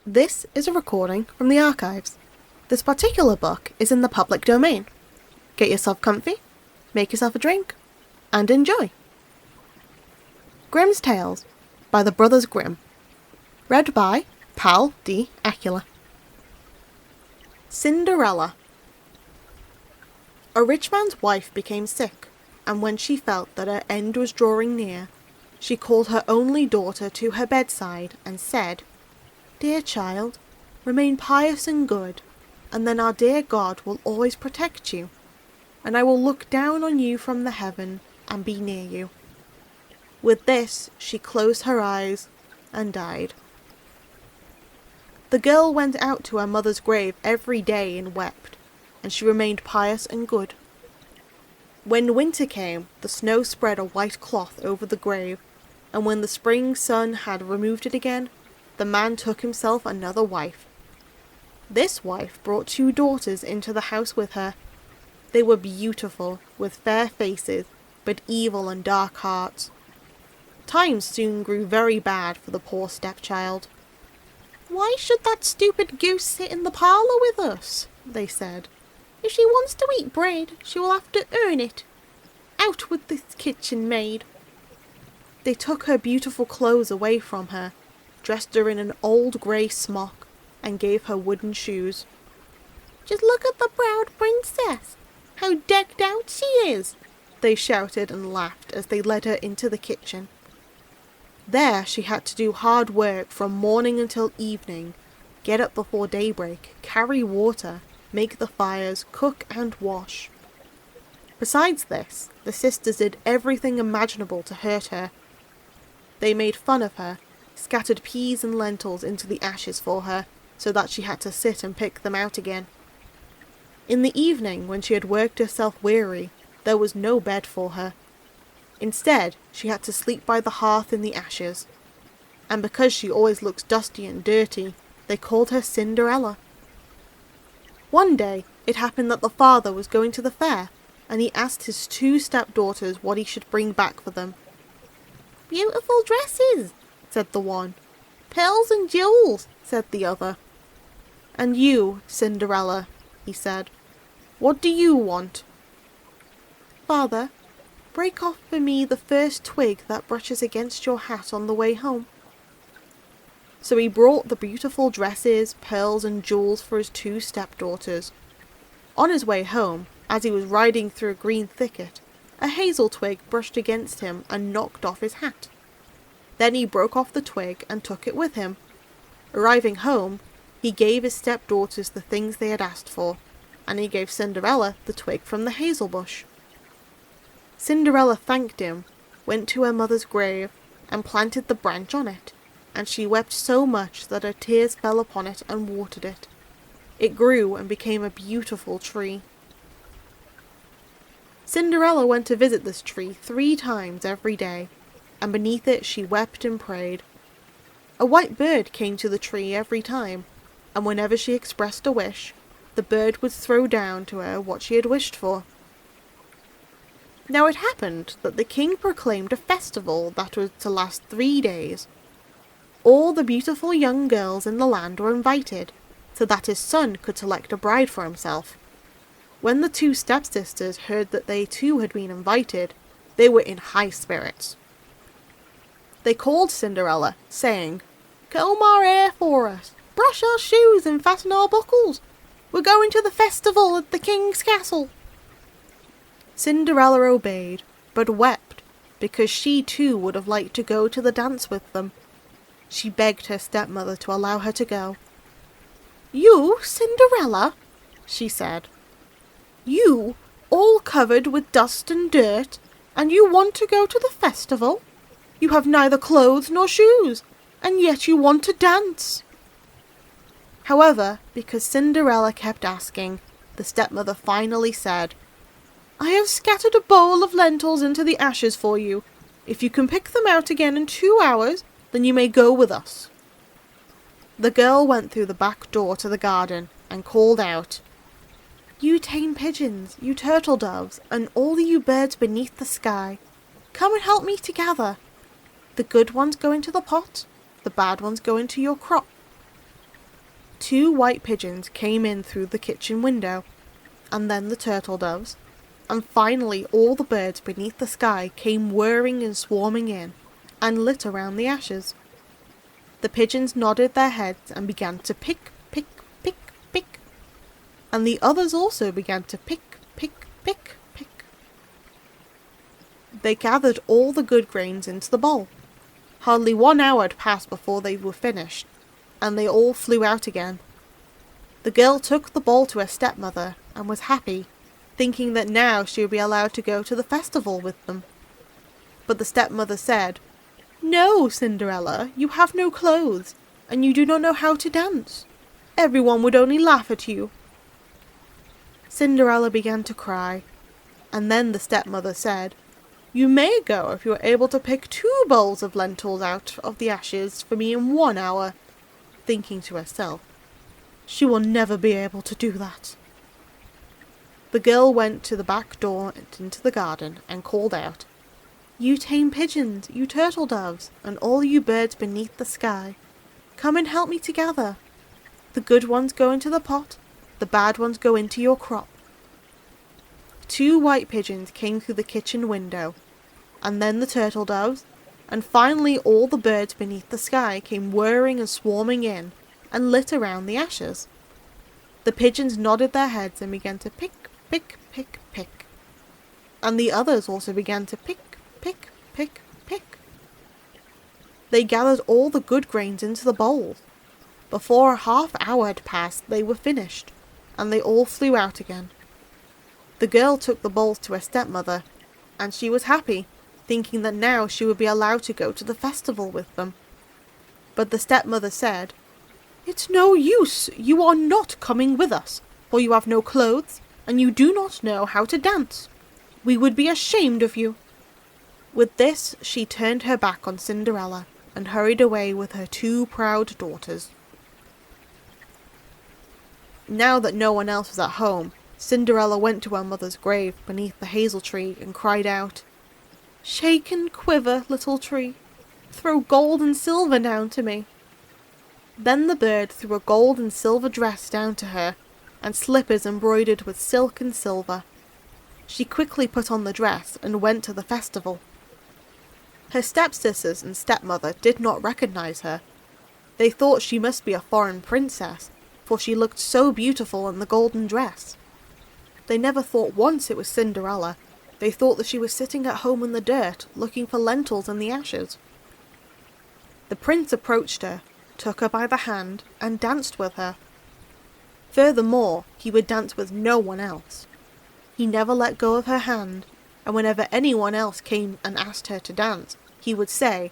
This is a recording from the archives. This particular book is in the public domain. Get yourself comfy, make yourself a drink, and enjoy. Grimm's Tales by the Brothers Grimm. Read by Pal D. Aquila. Cinderella. A rich man's wife became sick, and when she felt that her end was drawing near, she called her only daughter to her bedside and said, "Dear child, remain pious and good, and then our dear God will always protect you, and I will look down on you from the heaven and be near you." With this, she closed her eyes and died. The girl went out to her mother's grave every day and wept, and she remained pious and good. When winter came, the snow spread a white cloth over the grave, and when the spring sun had removed it again, the man took himself another wife. This wife brought 2 daughters into the house with her. They were beautiful, with fair faces, but evil and dark hearts. Times soon grew very bad for the poor stepchild. "Why should that stupid goose sit in the parlour with us?" they said. "If she wants to eat bread, she will have to earn it. Out with this kitchen maid." They took her beautiful clothes away from her, dressed her in an old grey smock, and gave her wooden shoes. "Just look at the proud princess! How decked out she is!" they shouted and laughed as they led her into the kitchen. There she had to do hard work from morning until evening, get up before daybreak, carry water, make the fires, cook and wash. Besides this, the sisters did everything imaginable to hurt her. They made fun of her, scattered peas and lentils into the ashes for her, so that she had to sit and pick them out again. In the evening, when she had worked herself weary, there was no bed for her. Instead, she had to sleep by the hearth in the ashes. And because she always looks dusty and dirty, they called her Cinderella. One day, it happened that the father was going to the fair, and he asked his 2 stepdaughters what he should bring back for them. "Beautiful dresses," said the one. "Pearls and jewels," said the other. "And you, Cinderella," he said, "what do you want?" "Father, break off for me the first twig that brushes against your hat on the way home." So he brought the beautiful dresses, pearls and jewels for his 2 stepdaughters. On his way home, as he was riding through a green thicket, a hazel twig brushed against him and knocked off his hat. Then he broke off the twig and took it with him. Arriving home, he gave his stepdaughters the things they had asked for, and he gave Cinderella the twig from the hazel bush. Cinderella thanked him, went to her mother's grave, and planted the branch on it, and she wept so much that her tears fell upon it and watered it. It grew and became a beautiful tree. Cinderella went to visit this tree 3 times every day, and beneath it she wept and prayed. A white bird came to the tree every time, and whenever she expressed a wish, the bird would throw down to her what she had wished for. Now it happened that the king proclaimed a festival that was to last 3 days. All the beautiful young girls in the land were invited, so that his son could select a bride for himself. When the 2 stepsisters heard that they too had been invited, they were in high spirits. They called Cinderella, saying, "Comb our hair for us, brush our shoes and fasten our buckles. We're going to the festival at the king's castle." Cinderella obeyed, but wept, because she too would have liked to go to the dance with them. She begged her stepmother to allow her to go. "You, Cinderella," she said. "You, all covered with dust and dirt, and you want to go to the festival? You have neither clothes nor shoes, and yet you want to dance." However, because Cinderella kept asking, the stepmother finally said, "I have scattered a bowl of lentils into the ashes for you. If you can pick them out again in 2 hours, then you may go with us." The girl went through the back door to the garden and called out, "You tame pigeons, you turtle doves, and all you birds beneath the sky, come and help me to gather. The good ones go into the pot, the bad ones go into your crop. 2 white pigeons came in through the kitchen window, and then the turtle doves, and finally all the birds beneath the sky came whirring and swarming in, and lit around the ashes. The pigeons nodded their heads and began to pick, pick, pick, pick, and the others also began to pick, pick, pick, pick. They gathered all the good grains into the bowl. Hardly 1 hour had passed before they were finished, and they all flew out again. The girl took the bowl to her stepmother and was happy, thinking that now she would be allowed to go to the festival with them. But the stepmother said, "No, Cinderella, you have no clothes, and you do not know how to dance. Everyone would only laugh at you." Cinderella began to cry, and then the stepmother said, "You may go if you are able to pick 2 bowls of lentils out of the ashes for me in 1 hour," thinking to herself, "She will never be able to do that." The girl went to the back door and into the garden and called out, "You tame pigeons, you turtle doves, and all you birds beneath the sky, come and help me to gather. The good ones go into the pot, the bad ones go into your crop." 2 white pigeons came through the kitchen window, and then the turtle doves, and finally all the birds beneath the sky came whirring and swarming in, and lit around the ashes. The pigeons nodded their heads and began to pick, pick, pick, pick, and the others also began to pick, pick, pick, pick. They gathered all the good grains into the bowls. Before a half-hour had passed, they were finished, and they all flew out again. The girl took the bowls to her stepmother, and she was happy, thinking that now she would be allowed to go to the festival with them. But the stepmother said, "It's no use, you are not coming with us, for you have no clothes, and you do not know how to dance. We would be ashamed of you." With this, she turned her back on Cinderella, and hurried away with her 2 proud daughters. Now that no one else was at home, Cinderella went to her mother's grave beneath the hazel tree and cried out, "Shake and quiver, little tree, throw gold and silver down to me." Then the bird threw a gold and silver dress down to her, and slippers embroidered with silk and silver. She quickly put on the dress and went to the festival. Her stepsisters and stepmother did not recognize her. They thought she must be a foreign princess, for she looked so beautiful in the golden dress. They never thought once it was Cinderella. They thought that she was sitting at home in the dirt, looking for lentils in the ashes. The prince approached her, took her by the hand, and danced with her. Furthermore, he would dance with no one else. He never let go of her hand, and whenever anyone else came and asked her to dance, he would say,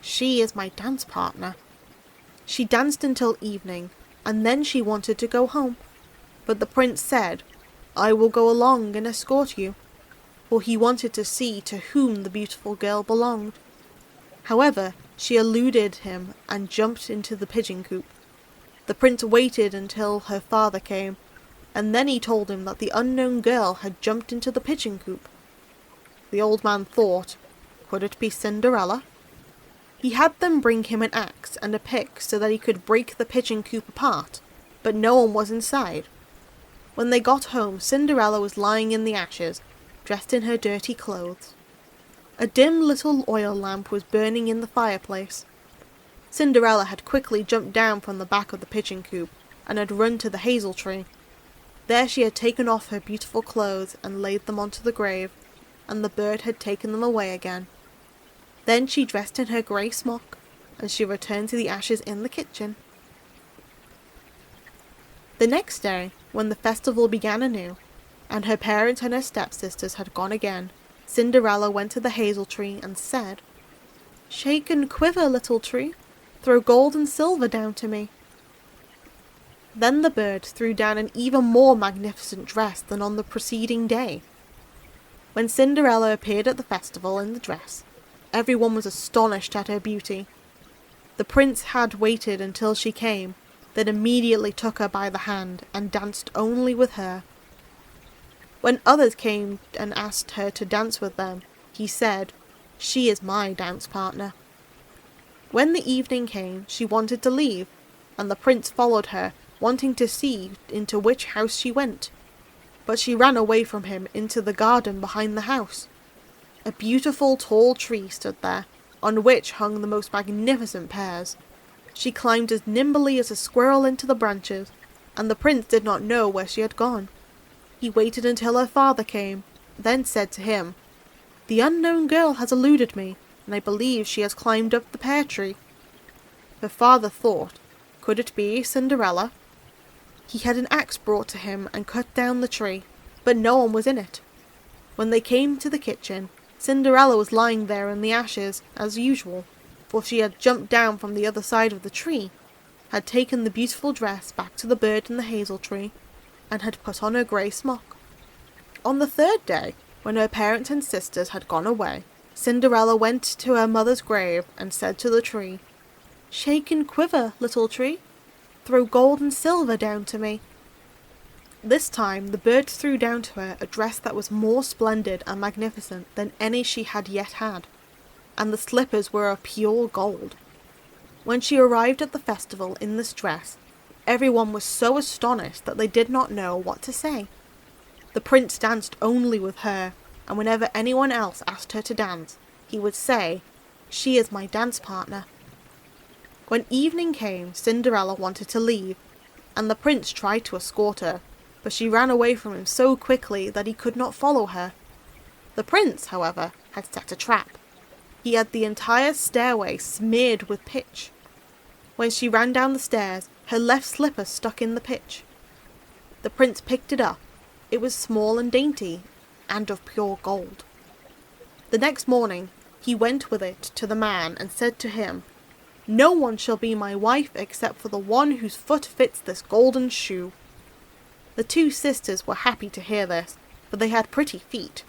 "She is my dance partner." She danced until evening, and then she wanted to go home. But the prince said, "I will go along and escort you," for he wanted to see to whom the beautiful girl belonged. However, she eluded him and jumped into the pigeon coop. The prince waited until her father came, and then he told him that the unknown girl had jumped into the pigeon coop. The old man thought, could it be Cinderella? He had them bring him an axe and a pick so that he could break the pigeon coop apart, but no one was inside. When they got home, Cinderella was lying in the ashes, dressed in her dirty clothes. A dim little oil lamp was burning in the fireplace. Cinderella had quickly jumped down from the back of the pigeon coop and had run to the hazel tree. There she had taken off her beautiful clothes and laid them onto the grave, and the bird had taken them away again. Then she dressed in her grey smock, and she returned to the ashes in the kitchen. The next day, when the festival began anew, and her parents and her stepsisters had gone again, Cinderella went to the hazel tree and said, "Shake and quiver, little tree, throw gold and silver down to me." Then the bird threw down an even more magnificent dress than on the preceding day. When Cinderella appeared at the festival in the dress, everyone was astonished at her beauty. The prince had waited until she came, then immediately took her by the hand and danced only with her. When others came and asked her to dance with them, he said, "She is my dance partner." When the evening came, she wanted to leave, and the prince followed her, wanting to see into which house she went. But she ran away from him into the garden behind the house. A beautiful tall tree stood there, on which hung the most magnificent pears. She climbed as nimbly as a squirrel into the branches, and the prince did not know where she had gone. He waited until her father came, then said to him, "The unknown girl has eluded me, and I believe she has climbed up the pear tree." Her father thought, could it be Cinderella? He had an axe brought to him and cut down the tree, but no one was in it. When they came to the kitchen, Cinderella was lying there in the ashes, as usual, for she had jumped down from the other side of the tree, had taken the beautiful dress back to the bird in the hazel tree, and had put on her grey smock. On the third day, when her parents and sisters had gone away, Cinderella went to her mother's grave and said to the tree, "Shake and quiver, little tree. Throw gold and silver down to me." This time the bird threw down to her a dress that was more splendid and magnificent than any she had yet had, and the slippers were of pure gold. When she arrived at the festival in this dress, everyone was so astonished that they did not know what to say. The prince danced only with her, and whenever anyone else asked her to dance, he would say, "She is my dance partner." When evening came, Cinderella wanted to leave, and the prince tried to escort her, but she ran away from him so quickly that he could not follow her. The prince, however, had set a trap. He had the entire stairway smeared with pitch. When she ran down the stairs, her left slipper stuck in the pitch. The prince picked it up. It was small and dainty, and of pure gold. The next morning, he went with it to the man and said to him, "No one shall be my wife except for the one whose foot fits this golden shoe." The two sisters were happy to hear this, for they had pretty feet.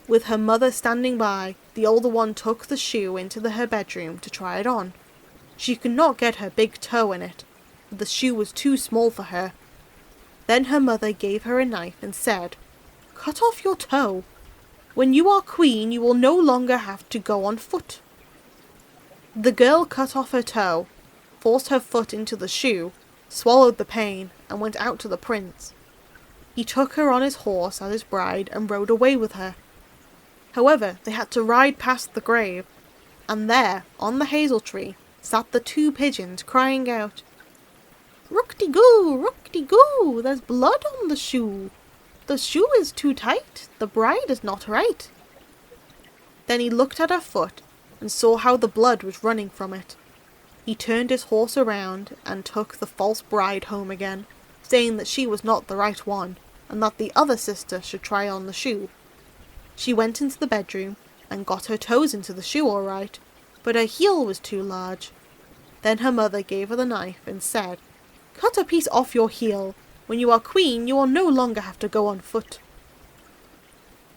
With her mother standing by, the older one took the shoe into her bedroom to try it on. She could not get her big toe in it, for the shoe was too small for her. Then her mother gave her a knife and said, "Cut off your toe. When you are queen, you will no longer have to go on foot." The girl cut off her toe, forced her foot into the shoe, swallowed the pain, and went out to the prince. He took her on his horse as his bride and rode away with her. However, they had to ride past the grave, and there, on the hazel tree, sat the two pigeons crying out, "Rook-de-goo, rook-de-goo, there's blood on the shoe. The shoe is too tight, the bride is not right." Then he looked at her foot and saw how the blood was running from it. He turned his horse around and took the false bride home again, saying that she was not the right one, and that the other sister should try on the shoe. She went into the bedroom and got her toes into the shoe all right, but her heel was too large. Then her mother gave her the knife and said, "Cut a piece off your heel. When you are queen, you will no longer have to go on foot."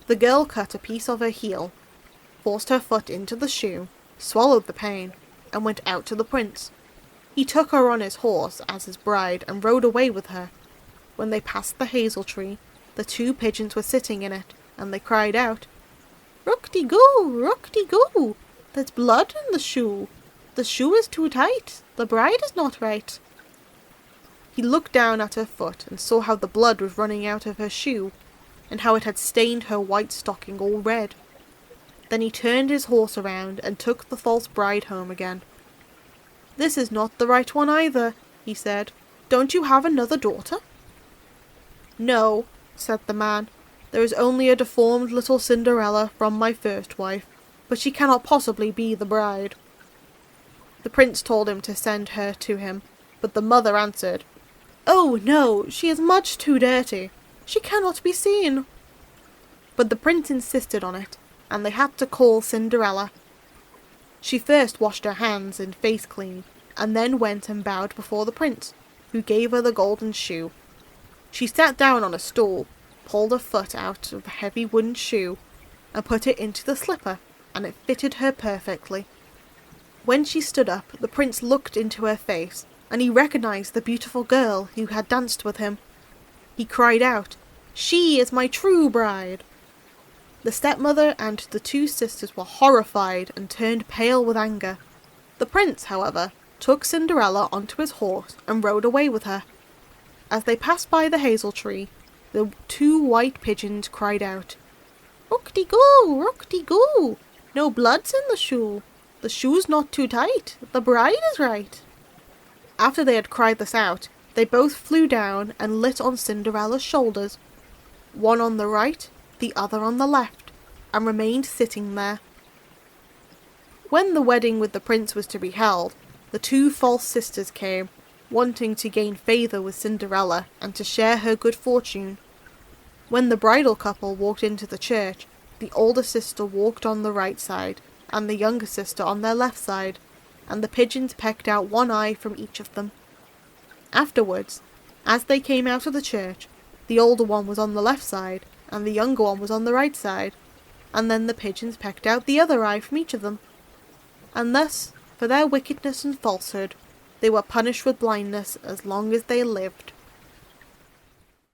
The girl cut a piece of her heel, forced her foot into the shoe, swallowed the pain, and went out to the prince. He took her on his horse as his bride and rode away with her. When they passed the hazel tree, the two pigeons were sitting in it, and they cried out, "Rook-de-goo, rook-de-goo, there's blood in the shoe. The shoe is too tight, the bride is not right." He looked down at her foot and saw how the blood was running out of her shoe, and how it had stained her white stocking all red. Then he turned his horse around and took the false bride home again. "This is not the right one either," he said. "Don't you have another daughter?" "No," said the man. "There is only a deformed little Cinderella from my first wife, but she cannot possibly be the bride." The prince told him to send her to him, but the mother answered, "Oh no, she is much too dirty. She cannot be seen." But the prince insisted on it, and they had to call Cinderella. She first washed her hands and face clean, and then went and bowed before the prince, who gave her the golden shoe. She sat down on a stool, pulled a foot out of the heavy wooden shoe, and put it into the slipper, and it fitted her perfectly. When she stood up, the prince looked into her face, and he recognized the beautiful girl who had danced with him. He cried out, "She is my true bride!" The stepmother and the two sisters were horrified and turned pale with anger. The prince, however, took Cinderella onto his horse and rode away with her. As they passed by the hazel tree, the two white pigeons cried out, "Rook-de-goo, rook-de-goo, no bloods in the shoe. The shoe's not too tight, the bride is right." After they had cried this out, they both flew down and lit on Cinderella's shoulders, one on the right, the other on the left, and remained sitting there. When the wedding with the prince was to be held, the two false sisters came, wanting to gain favour with Cinderella and to share her good fortune. When the bridal couple walked into the church, the older sister walked on the right side, and the younger sister on their left side, and the pigeons pecked out one eye from each of them. Afterwards, as they came out of the church, the older one was on the left side, and the younger one was on the right side, and then the pigeons pecked out the other eye from each of them. And thus, for their wickedness and falsehood, they were punished with blindness as long as they lived.